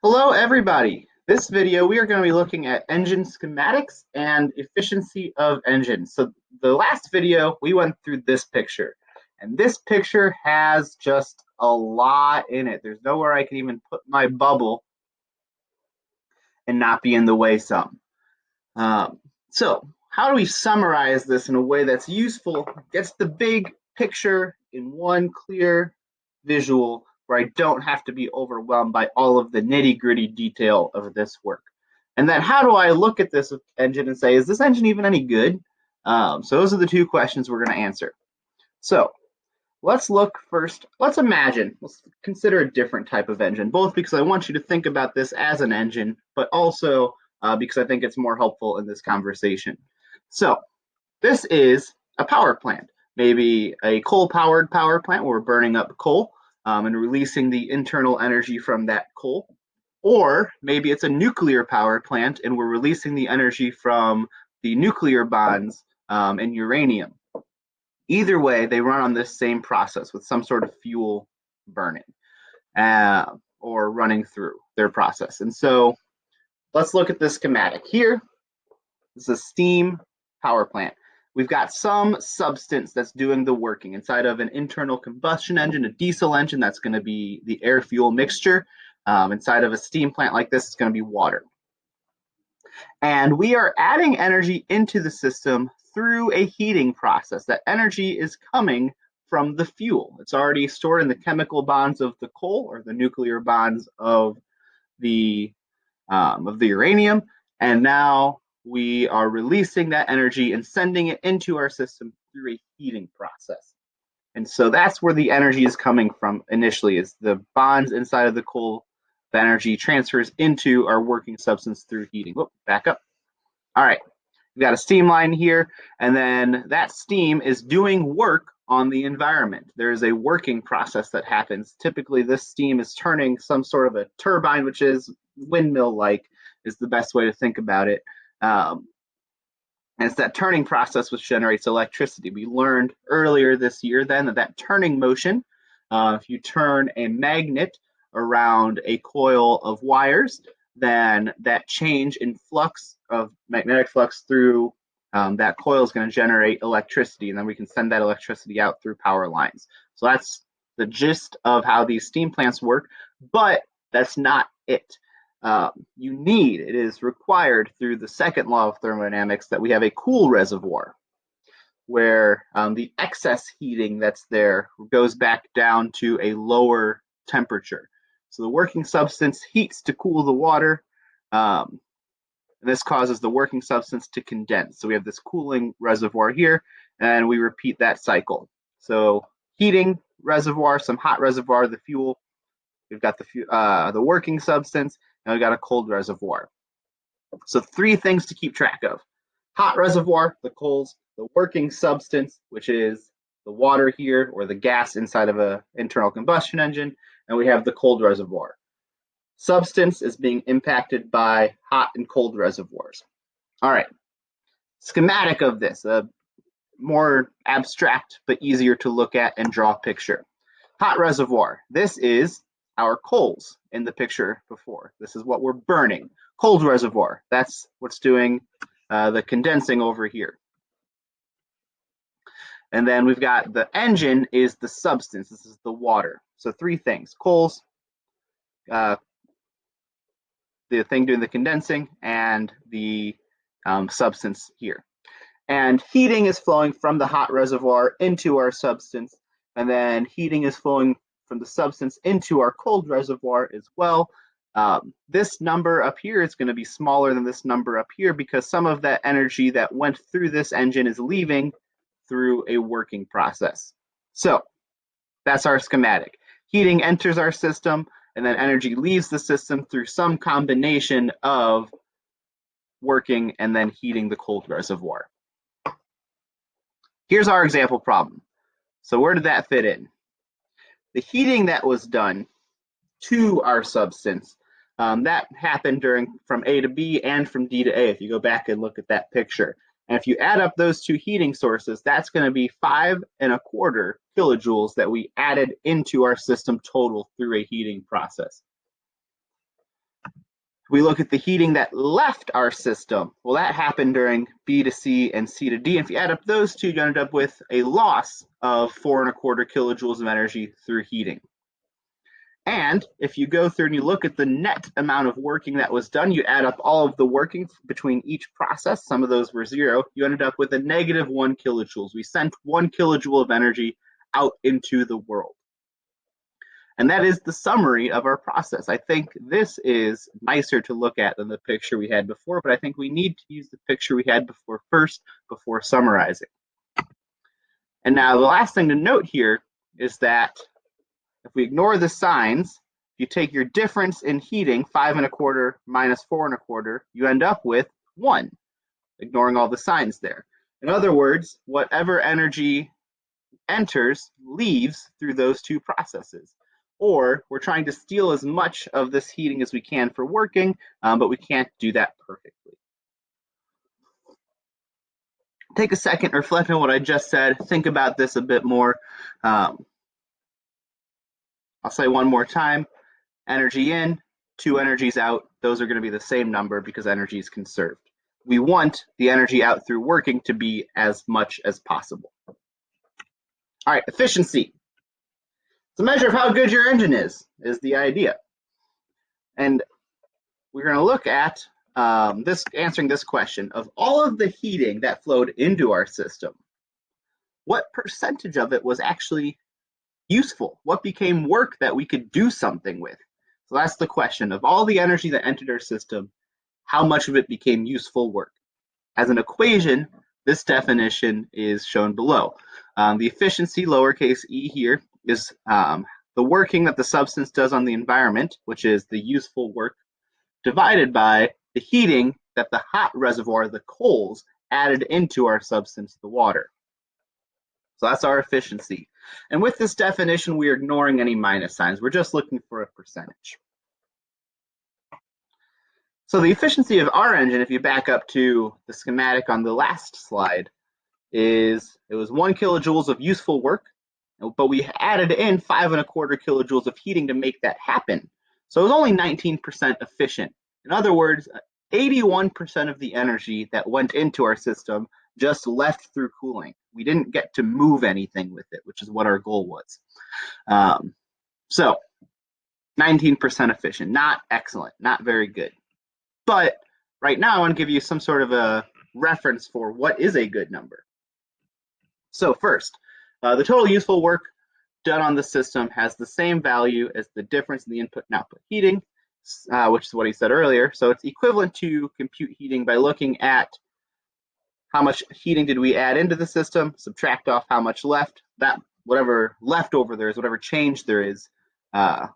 Hello, everybody. This video, we are going to be looking at engine schematics and efficiency of engines. So the last video, we went through this picture, and this picture has just a lot in it. There's nowhere I can even put my bubble and not be in the way some. Um, so how do we summarize this in a way that's useful, gets the big picture in one clear visual where I don't have to be overwhelmed by all of the nitty gritty detail of this work? And then how do I look at this engine and say, is this engine even any good? So those are the two questions we're going to answer. So let's look first. Let's consider a different type of engine, both because I want you to think about this as an engine, but also because I think it's more helpful in this conversation. So this is a power plant, maybe a coal-powered power plant where we're burning up coal and releasing the internal energy from that coal. Or maybe it's a nuclear power plant and we're releasing the energy from the nuclear bonds and uranium. Either way, they run on this same process with some sort of fuel burning or running through their process. And so let's look at this schematic here. This is a steam power plant. We've got some substance that's doing the working inside of an internal combustion engine, a diesel engine. That's going to be the air fuel mixture. Inside of a steam plant like this, it's going to be water. And we are adding energy into the system through a heating process. That energy is coming from the fuel. It's already stored in the chemical bonds of the coal or the nuclear bonds of the uranium, and now we are releasing that energy and sending it into our system through a heating process. And so that's where the energy is coming from initially, is the bonds inside of the coal. The energy transfers into our working substance through heating. Whoop, back up. All right, we've got a steam line here, and then that steam is doing work on the environment. There is a working process that happens. Typically, this steam is turning some sort of a turbine, which is windmill-like, is the best way to think about it. And it's that turning process which generates electricity. We learned earlier this year then that turning motion, if you turn a magnet around a coil of wires, then that change in flux of magnetic flux through that coil is going to generate electricity, and then we can send that electricity out through power lines. So that's the gist of how these steam plants work, but that's not it. It is required through the second law of thermodynamics that we have a cool reservoir where the excess heating that's there goes back down to a lower temperature. So the working substance heats to cool the water, and this causes the working substance to condense. So we have this cooling reservoir here, and we repeat that cycle. So heating reservoir, some hot reservoir, the fuel. We've got the working substance, and we've got a cold reservoir. So three things to keep track of: hot reservoir, the coals; the working substance, which is the water here or the gas inside of an internal combustion engine; and we have the cold reservoir. Substance is being impacted by hot and cold reservoirs. All right, schematic of this, a more abstract but easier to look at and draw a picture. Hot reservoir, this is our coals in the picture before. This is what we're burning. Cold reservoir, that's what's doing the condensing over here. And then we've got the engine is the substance. This is the water. So three things: coals, the thing doing the condensing, and the substance here. And heating is flowing from the hot reservoir into our substance, and then heating is flowing from the substance into our cold reservoir as well. This number up here is going to be smaller than this number up here because some of that energy that went through this engine is leaving through a working process. So that's our schematic. Heating enters our system, and then energy leaves the system through some combination of working and then heating the cold reservoir. Here's our example problem. So where did that fit in? The heating that was done to our substance, that happened from A to B and from D to A, if you go back and look at that picture. And if you add up those two heating sources, that's going to be 5.25 kilojoules that we added into our system total through a heating process. We look at the heating that left our system. Well, that happened during B to C and C to D. And if you add up those two, you end up with a loss of 4.25 kilojoules of energy through heating. And if you go through and you look at the net amount of working that was done, you add up all of the working between each process, some of those were zero, you ended up with a negative 1 kilojoules. We sent 1 kilojoule of energy out into the world. And that is the summary of our process. I think this is nicer to look at than the picture we had before, but I think we need to use the picture we had before first before summarizing. And now the last thing to note here is that if we ignore the signs, if you take your difference in heating, 5.25 minus 4.25, you end up with 1, ignoring all the signs there. In other words, whatever energy enters leaves through those two processes. Or we're trying to steal as much of this heating as we can for working, but we can't do that perfectly. Take a second, reflect on what I just said, think about this a bit more. I'll say one more time, energy in, 2 energies out, those are going to be the same number because energy is conserved. We want the energy out through working to be as much as possible. All right, efficiency. It's a measure of how good your engine is the idea. And we're going to look at answering this question. Of all of the heating that flowed into our system, what percentage of it was actually useful? What became work that we could do something with? So that's the question. Of all the energy that entered our system, how much of it became useful work? As an equation, this definition is shown below. The efficiency, lowercase e here, is the working that the substance does on the environment, which is the useful work, divided by the heating that the hot reservoir, the coals, added into our substance, the water. So that's our efficiency. And with this definition, we're ignoring any minus signs. We're just looking for a percentage. So the efficiency of our engine, if you back up to the schematic on the last slide, it was 1 kilojoules of useful work, but we added in 5.25 kilojoules of heating to make that happen. So it was only 19% efficient. In other words, 81% of the energy that went into our system just left through cooling. We didn't get to move anything with it, which is what our goal was. So 19% efficient, not excellent, not very good. But right now I want to give you some sort of a reference for what is a good number. So first, the total useful work done on the system has the same value as the difference in the input and output heating, which is what he said earlier. So it's equivalent to compute heating by looking at how much heating did we add into the system, subtract off how much left, that whatever leftover there is, whatever change there is, well,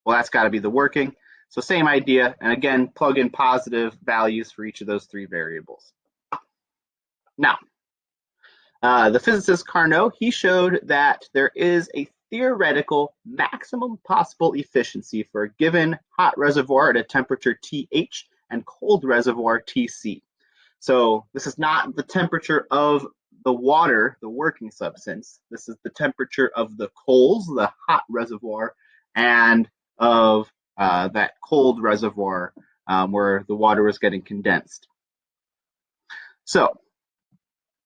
that's got to be the working. So same idea, and again, plug in positive values for each of those 3 variables. Now, the physicist Carnot, he showed that there is a theoretical maximum possible efficiency for a given hot reservoir at a temperature TH and cold reservoir TC. So this is not the temperature of the water, the working substance. This is the temperature of the coals, the hot reservoir, and of that cold reservoir where the water was getting condensed. So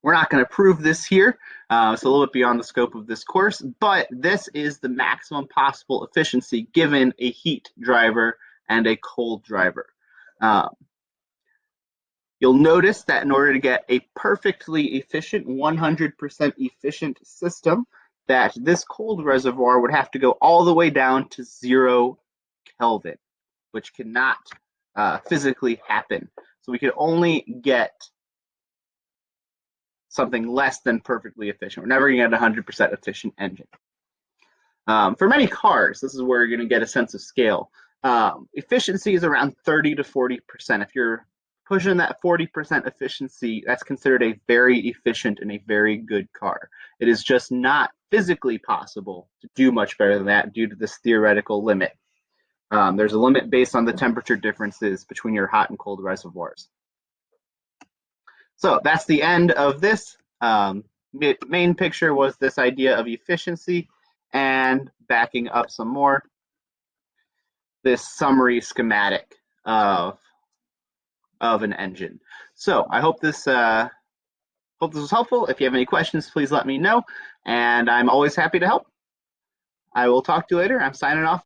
we're not going to prove this here. It's a little bit beyond the scope of this course, but this is the maximum possible efficiency given a heat driver and a cold driver. You'll notice that in order to get a perfectly efficient, 100% efficient system, that this cold reservoir would have to go all the way down to 0 Kelvin, which cannot physically happen. So we could only get something less than perfectly efficient. We're never going to get a 100% efficient engine. For many cars, this is where you're going to get a sense of scale. Efficiency is around 30 to 40%. If you're pushing that 40% efficiency, that's considered a very efficient and a very good car. It is just not physically possible to do much better than that due to this theoretical limit. There's a limit based on the temperature differences between your hot and cold reservoirs. So that's the end of this. Main picture was this idea of efficiency, and backing up some more, this summary schematic. of an engine. So I hope this was helpful. If you have any questions, please let me know, and I'm always happy to help. I will talk to you later. I'm signing off.